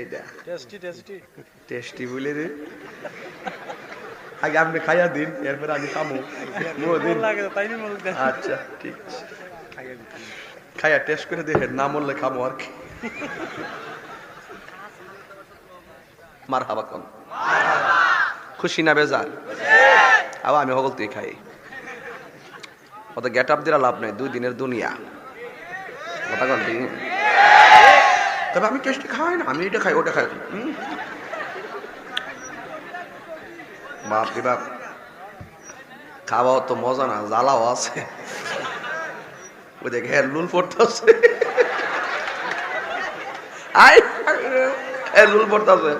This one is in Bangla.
এইটা টেস্টি টেস্টি টেস্টি বলে রে আগে আপনি খাইয়া দিন এরপরে আমি খামো দিন লাগে তাই নি বল দেন আচ্ছা ঠিক আছে খাইয়া টেস্ট করে দেখেন না মরলে খামো আর কি মার হাবা কন খুশি না বেজার আবার আমি হগল তুই খাই অত গেট আপ দিলা লাভ নাই 2 দিনের দুনিয়া কথা কন ঠিক তবে আমি টেস্টি খাই না আমি এটা খাই ওটা খাই বাপ রে বাপ খাওয়াও তো মজা না জ্বালাও আছে ওই যে ঘের লুল পড়তেছে আই লুল পড়তেছে